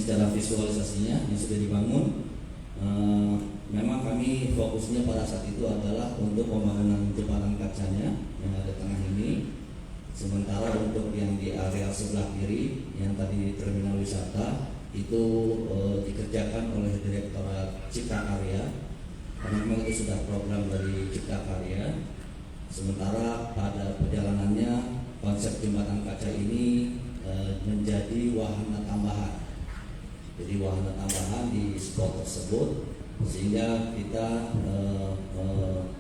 secara visualisasinya yang sudah dibangun. Memang kami fokusnya pada saat itu adalah untuk pembangunan jembatan kacanya yang ada tengah ini. Sementara untuk yang di area sebelah kiri yang tadi di terminal wisata itu dikerjakan oleh Direktorat Cipta Karya, karena memang itu sudah program dari Cipta Karya. Sementara pada perjalanannya konsep jembatan kaca ini menjadi wahana tambahan. Jadi wahana tambahan di spot tersebut, sehingga kita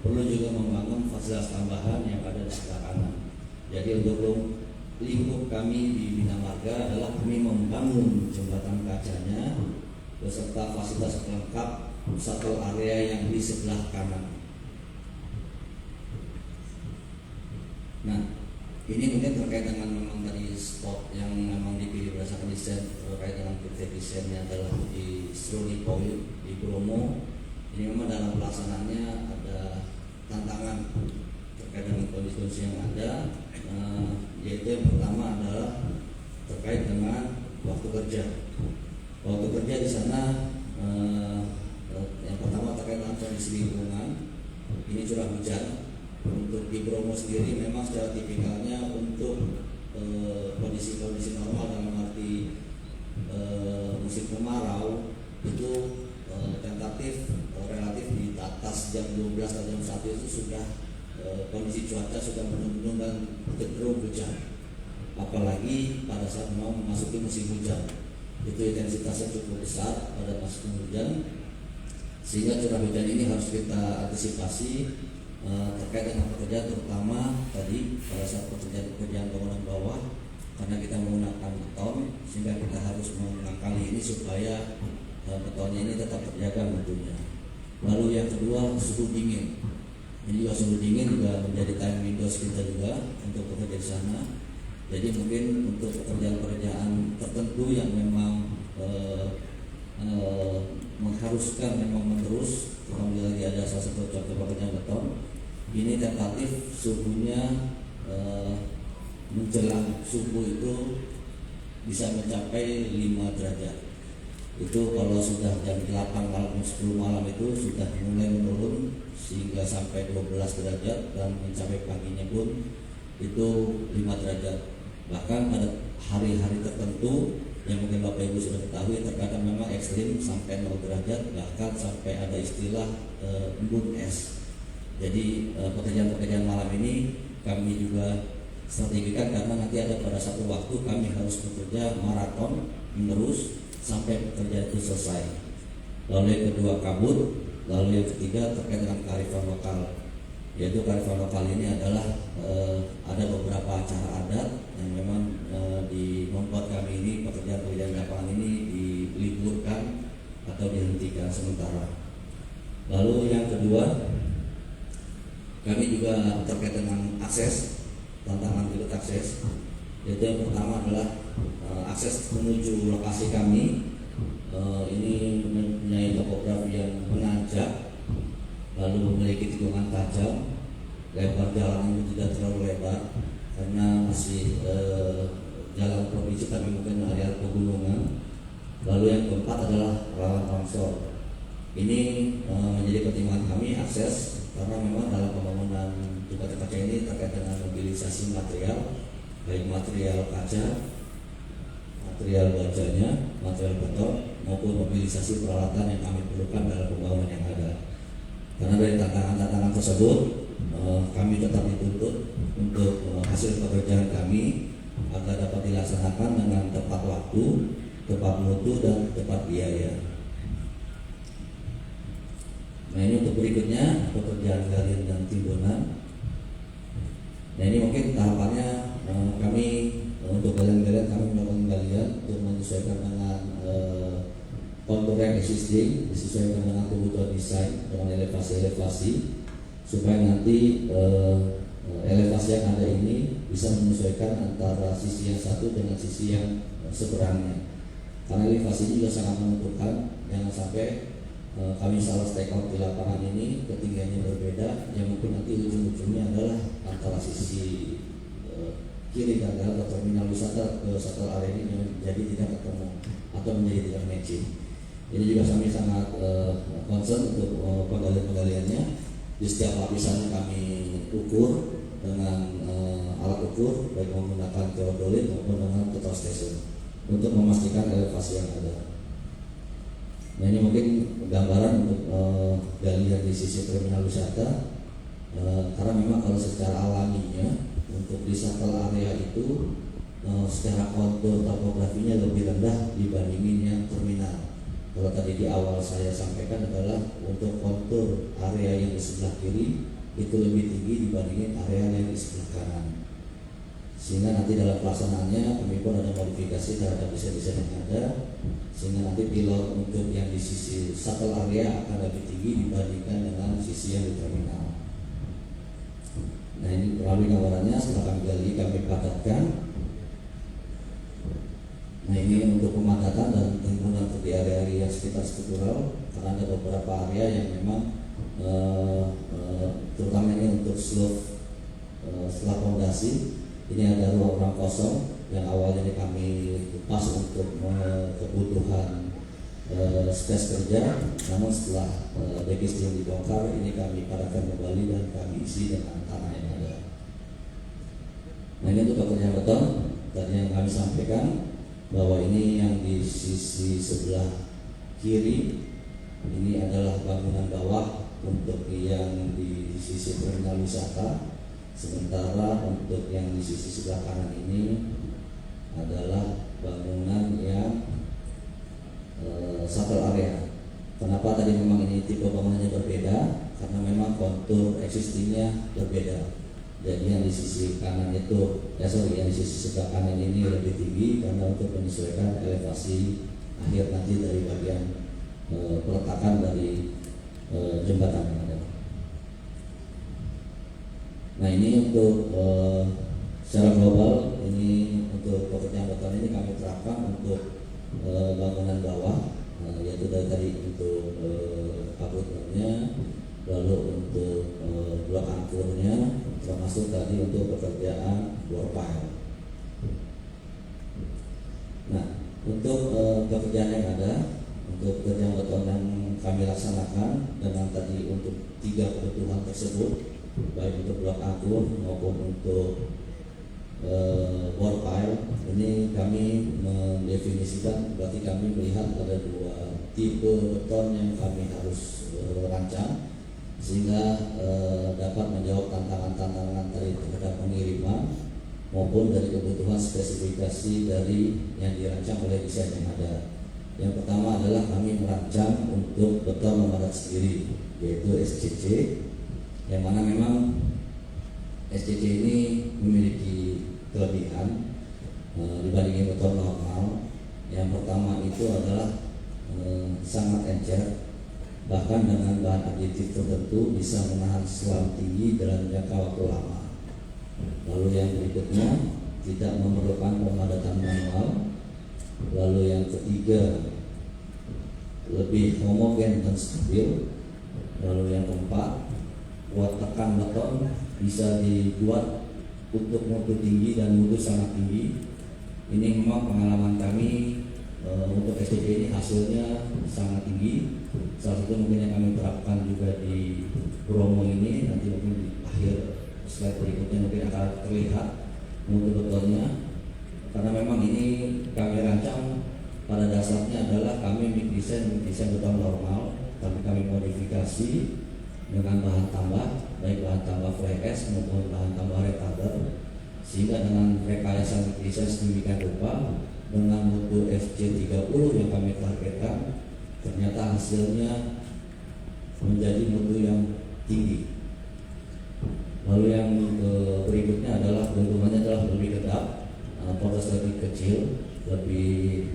perlu juga membangun fasilitas tambahan yang ada di sebelah kanan. Jadi untuk lingkup kami di Bina Marga adalah kami membangun jembatan kacanya beserta fasilitas pelengkap satu area yang di sebelah kanan. Nah, ini mungkin terkait dengan memang tadi spot yang memang dipilih berdasarkan desain terkait dengan kriteria desainnya adalah di Stroni Point di Bromo. Ini memang dalam pelaksanaannya ada tantangan terkait dengan kondisi yang ada, yaitu yang pertama adalah terkait dengan waktu kerja. Waktu kerja di sana yang pertama terkait dengan kondisi lingkungan. Ini curah hujan. Untuk di Bromo sendiri memang secara tipikalnya untuk kondisi-kondisi normal dalam arti musim kemarau itu tentatif relatif di atas jam 12 atau jam 1 itu sudah kondisi cuaca sudah mendung dan cenderung hujan. Apalagi pada saat mau memasuki musim hujan, itu intensitasnya cukup besar pada musim hujan, sehingga curah hujan ini harus kita antisipasi terkait dengan pekerjaan, terutama tadi pada saat pekerjaan bangunan bawah, karena kita menggunakan beton, sehingga kita harus mengakali ini supaya betonnya ini tetap terjaga mutunya. Lalu yang kedua, suhu dingin. Ini juga suhu dingin juga menjadi time windows kita juga untuk bekerja di sana. Jadi mungkin untuk pekerjaan-pekerjaan tertentu yang memang mengharuskan memang menerus, apabila lagi ada salah satu contoh pekerjaan beton, ini tentatif suhunya menjelang subuh itu bisa mencapai 5 derajat. Itu kalau sudah jam 8 malam 10 malam itu sudah mulai menurun sehingga sampai 12 derajat, dan mencapai paginya pun itu 5 derajat. Bahkan pada hari-hari tertentu yang mungkin Bapak Ibu sudah ketahui, terkadang memang ekstrim sampai 0 derajat, bahkan sampai ada istilah embun es. Jadi pekerjaan-pekerjaan malam ini kami juga strategikan, karena nanti ada pada satu waktu kami harus bekerja maraton menerus sampai pekerjaan itu selesai. Lalu yang kedua kabut, lalu yang ketiga terkait dengan kearifan lokal, yaitu kearifan lokal ini adalah ada beberapa acara adat yang memang membuat kami ini pekerjaan-pekerjaan lapangan ini diliburkan atau dihentikan sementara. Lalu yang kedua, kami juga terkait dengan akses, tantangan pilot akses, yaitu yang pertama adalah akses menuju lokasi kami. Ini mempunyai topografi yang menanjak, lalu memiliki tikungan tajam, lebar jalan itu tidak terlalu lebar karena masih jalan provinsi, tapi mungkin area pegunungan. Lalu yang keempat adalah rawan longsor. Ini menjadi pertimbangan kami akses, karena memang dalam pembangunan jembatan kaca ini terkait dengan mobilisasi material, baik material kaca, material bajanya, material beton, maupun mobilisasi peralatan yang kami perlukan dalam pembangunan yang ada. Karena dari tantangan-tantangan tersebut, kami tetap dituntut untuk hasil pekerjaan kami agar dapat dilaksanakan dengan tepat waktu, tepat mutu, dan tepat biaya. Nah, ini untuk berikutnya pekerjaan galian dan timbunan. Nah, ini mungkin tahapannya kami untuk galian-galian kami melakukan galian untuk menyesuaikan dengan kontur yang existing, disesuaikan dengan kebutuhan desain dengan elevasi-elevasi, supaya nanti elevasi yang ada ini bisa menyesuaikan antara sisi yang satu dengan sisi yang seberangnya. Karena elevasi ini juga sangat menentukan, jangan sampai kami salah take out di lapangan ini ketinggiannya berbeda, yang mungkin nanti ujung-ujungnya adalah antara sisi kiri gagal ke terminal wisata ke shuttle area ini menjadi tidak ketemu atau menjadi tidak matching. Ini juga kami sangat concern untuk penggalian-penggaliannya. Di setiap lapisan kami ukur dengan alat ukur baik menggunakan teodolit maupun dengan total station untuk memastikan elevasi yang ada. Nah, ini mungkin gambaran untuk galian di sisi terminal wisata. Karena memang kalau secara alaminya untuk di shuttle area itu secara kontur topografinya lebih rendah dibandingin yang terminal. Kalau tadi di awal saya sampaikan adalah untuk kontur area yang di sebelah kiri itu lebih tinggi dibandingin area yang di sebelah kanan. Sehingga nanti dalam pelaksanaannya kami pun ada modifikasi terhadap desain-desain yang ada, sehingga nanti pilot untuk yang di sisi shuttle area akan lebih tinggi dibandingkan dengan sisi yang di terminal. Nah, ini melalui gambarannya setelah kami gali kami padatkan. Nah, ini untuk pemadatan dan timbunan di area-area sekitar struktural, karena ada beberapa area yang memang terutama ini untuk slope setelah fondasi ini ada ruang-ruang kosong yang awalnya kami pas untuk kebutuhan space kerja, namun setelah dekis yang dibongkar ini kami padatkan kembali dan kami isi dengan tanah yang ada. Nah, ini untuk pekerjaan beton tadi yang kami sampaikan bahwa ini yang di sisi sebelah kiri ini adalah bangunan bawah untuk yang di sisi terminal wisata, sementara untuk yang di sisi sebelah kanan ini adalah bangunan yang shuttle area. Kenapa tadi memang ini tipe bangunannya berbeda? Karena memang kontur existingnya berbeda. Jadi yang di sisi kanan itu, yang di sisi sebelah kanan ini lebih tinggi karena untuk menyesuaikan elevasi akhir nanti dari bagian peletakan dari jembatan yang ada. Nah, ini untuk secara global ini untuk pekerjaan beton ini kami terapkan untuk bangunan bawah, yaitu dari tadi untuk kabutnya, lalu untuk blok angkurnya, termasuk tadi untuk pekerjaan bore pile. Nah, untuk pekerjaan yang ada, untuk pekerjaan beton yang kami laksanakan dengan tadi untuk 3 kebutuhan tersebut, baik untuk blok angkur maupun untuk bore pile, ini kami mendefinisikan, berarti kami melihat ada 2 tipe beton yang kami harus rancang sehingga dapat menjawab tantangan-tantangan tadi terhadap pengiriman maupun dari kebutuhan spesifikasi dari yang dirancang oleh desain yang ada. Yang pertama adalah kami merancang untuk beton memadat sendiri, yaitu SCC, yang mana memang SCC ini memiliki kelebihan dibandingin beton normal. Yang pertama itu adalah sangat encer, bahkan dengan bahan aditif tertentu bisa menahan selam tinggi dalam jangka waktu lama. Lalu yang berikutnya tidak memerlukan pemadatan manual. Lalu yang ketiga lebih homogen dan stabil. Lalu yang keempat, kuat tekan beton bisa dibuat untuk mutu tinggi dan mutu sangat tinggi. Ini memang pengalaman kami untuk SCC ini hasilnya sangat tinggi. Salah satu mungkin yang kami terapkan juga di Bromo ini, nanti mungkin di akhir slide berikutnya mungkin akan terlihat mutu betonnya. Karena memang ini kami rancang pada dasarnya adalah kami desain beton normal, tapi kami modifikasi dengan bahan tambah, baik bahan tambah fly ash maupun bahan tambah retarder, sehingga dengan rekayasa desain sedemikian rupa dengan mutu FC30 yang kami targetkan, ternyata hasilnya menjadi mutu yang tinggi. Lalu yang berikutnya adalah bentukannya adalah lebih kedap, poros lebih kecil, lebih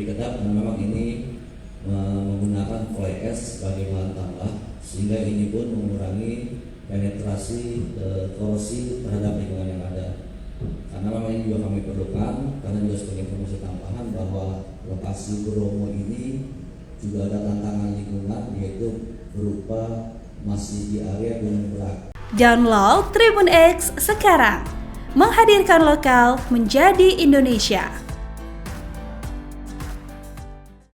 kedap, dan memang ini menggunakan fly ash sebagai bahan tambah, sehingga ini pun mengurangi penetrasi korosi terhadap lingkungan yang ada. Karena memang ini juga kami perlukan, karena juga sebagai informasi tambahan bahwa lokasi Bromo ini juga ada tantangan lingkungan, yaitu berupa masih di area Gunung Berak. Download Tribun X sekarang, Menghadirkan lokal menjadi Indonesia.